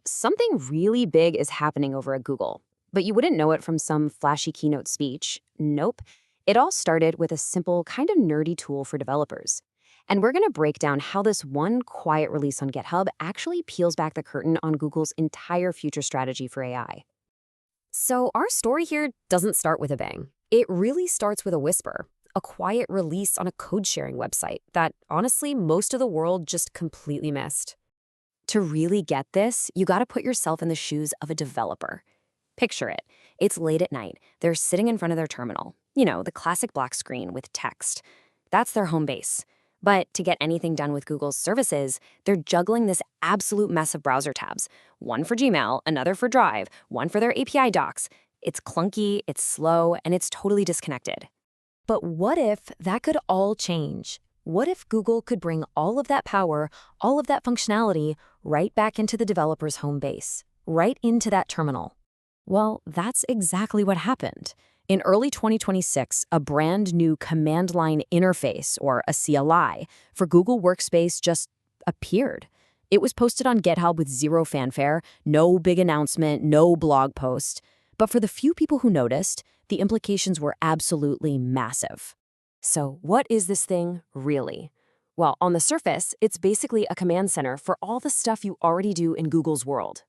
Something really big is happening over at Google, but you wouldn't know it from some flashy keynote speech. Nope. It all started with a simple, kind of nerdy tool for developers. And we're going to break down how this one quiet release on GitHub actually peels back the curtain on Google's entire future strategy for AI. So, our story here doesn't start with a bang. It really starts with a whisper, a quiet release on a code sharing website that, honestly, most of the world just completely missed. To really get this, you got to put yourself in the shoes of a developer. Picture it. It's late at night. They're sitting in front of their terminal. The classic black screen with text. That's their home base. But to get anything done with Google's services, they're juggling this absolute mess of browser tabs. One for Gmail, another for Drive, one for their API docs. It's clunky, it's slow, and it's totally disconnected. But what if that could all change? What if Google could bring all of that power, all of that functionality, right back into the developer's home base, right into that terminal? Well, that's exactly what happened. In early 2026, a brand new command line interface, or a CLI, for Google Workspace just appeared. It was posted on GitHub with zero fanfare, no big announcement, no blog post. But for the few people who noticed, the implications were absolutely massive. So what is this thing really? Well, on the surface, it's basically a command center for all the stuff you already do in Google's world.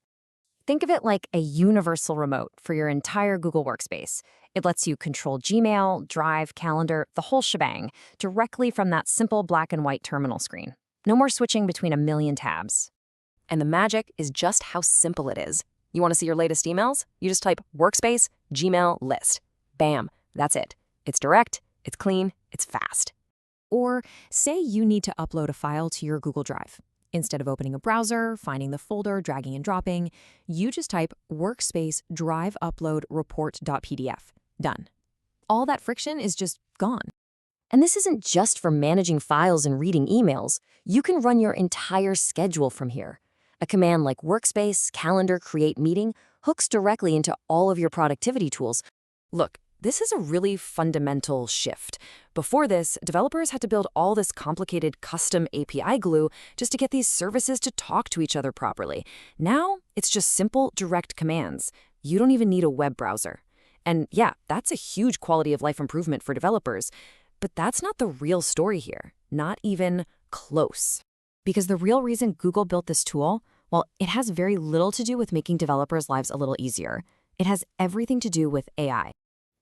Think of it like a universal remote for your entire Google Workspace. It lets you control Gmail, Drive, Calendar, the whole shebang, directly from that simple black and white terminal screen. No more switching between a million tabs. And the magic is just how simple it is. You want to see your latest emails? You just type Workspace, Gmail, List. Bam, that's it. It's direct, it's clean, it's fast. Or say you need to upload a file to your Google Drive. Instead of opening a browser, finding the folder, dragging and dropping, you just type Workspace Drive Upload Report.pdf. Done. All that friction is just gone. And this isn't just for managing files and reading emails. You can run your entire schedule from here. A command like Workspace, Calendar, Create Meeting hooks directly into all of your productivity tools. Look, this is a really fundamental shift. Before this, developers had to build all this complicated custom API glue just to get these services to talk to each other properly. Now, it's just simple, direct commands. You don't even need a web browser. And yeah, that's a huge quality of life improvement for developers. But that's not the real story here. Not even close. Because the real reason Google built this tool, well, it has very little to do with making developers' lives a little easier. It has everything to do with AI.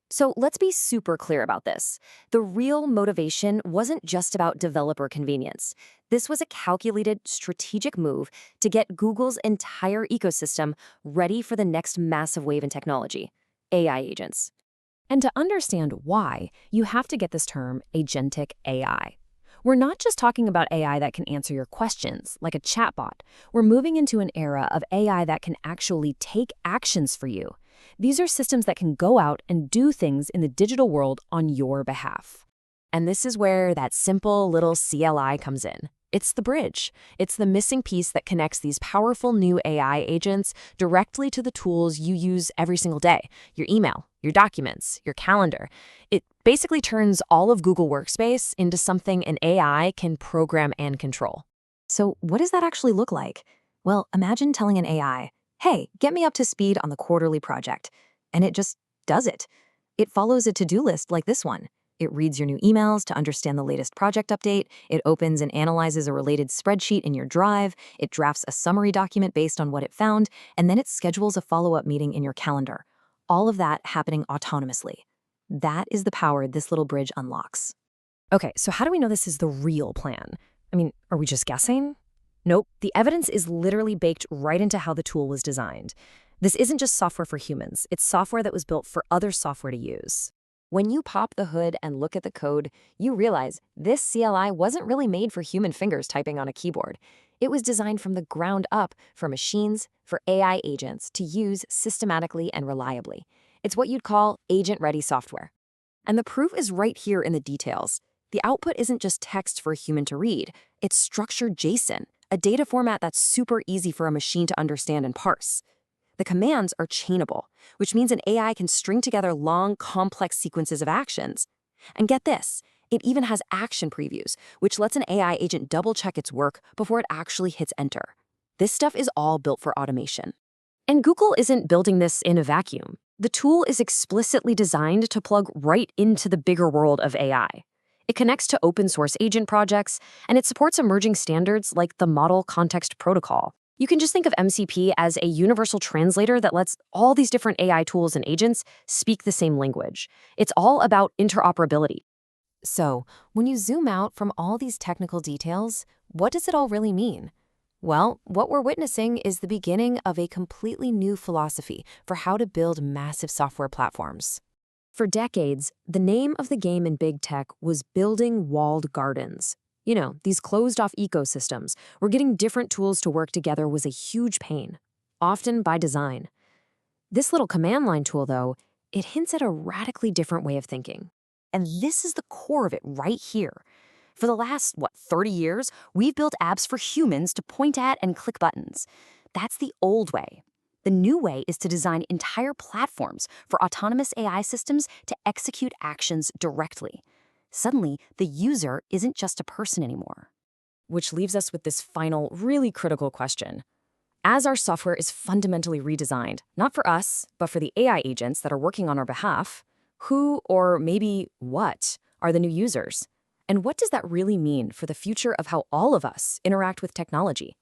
So let's be super clear about this. The real motivation wasn't just about developer convenience. This was a calculated, strategic move to get Google's entire ecosystem ready for the next massive wave in technology, AI agents. And to understand why, you have to get this term, agentic AI. We're not just talking about AI that can answer your questions, like a chatbot. We're moving into an era of AI that can actually take actions for you. These are systems that can go out and do things in the digital world on your behalf. And this is where that simple little CLI comes in. It's the bridge. It's the missing piece that connects these powerful new AI agents directly to the tools you use every single day. Your email, your documents, your calendar. It basically turns all of Google Workspace into something an AI can program and control. So what does that actually look like? Well, imagine telling an AI, hey, get me up to speed on the quarterly project. And it just does it. It follows a to-do list like this one. It reads your new emails to understand the latest project update. It opens and analyzes a related spreadsheet in your Drive. It drafts a summary document based on what it found. And then it schedules a follow-up meeting in your calendar. All of that happening autonomously. That is the power this little bridge unlocks. Okay, so how do we know this is the real plan? I mean, are we just guessing? Nope, the evidence is literally baked right into how the tool was designed. This isn't just software for humans, it's software that was built for other software to use. When you pop the hood and look at the code, you realize this CLI wasn't really made for human fingers typing on a keyboard. It was designed from the ground up for machines, for AI agents to use systematically and reliably. It's what you'd call agent-ready software. And the proof is right here in the details. The output isn't just text for a human to read, it's structured JSON, a data format that's super easy for a machine to understand and parse. The commands are chainable, which means an AI can string together long, complex sequences of actions. And get this, it even has action previews, which lets an AI agent double-check its work before it actually hits enter. This stuff is all built for automation. And Google isn't building this in a vacuum. The tool is explicitly designed to plug right into the bigger world of AI. It connects to open source agent projects, and it supports emerging standards like the Model Context Protocol. You can just think of MCP as a universal translator that lets all these different AI tools and agents speak the same language. It's all about interoperability. So, when you zoom out from all these technical details, what does it all really mean? Well, what we're witnessing is the beginning of a completely new philosophy for how to build massive software platforms. For decades, the name of the game in big tech was building walled gardens. You know, these closed-off ecosystems where getting different tools to work together was a huge pain, often by design. This little command line tool, though, it hints at a radically different way of thinking. And this is the core of it right here. For the last, 30 years, we've built apps for humans to point at and click buttons. That's the old way. The new way is to design entire platforms for autonomous AI systems to execute actions directly. Suddenly, the user isn't just a person anymore. Which leaves us with this final, really critical question. As our software is fundamentally redesigned, not for us, but for the AI agents that are working on our behalf, who, or maybe what, are the new users? And what does that really mean for the future of how all of us interact with technology?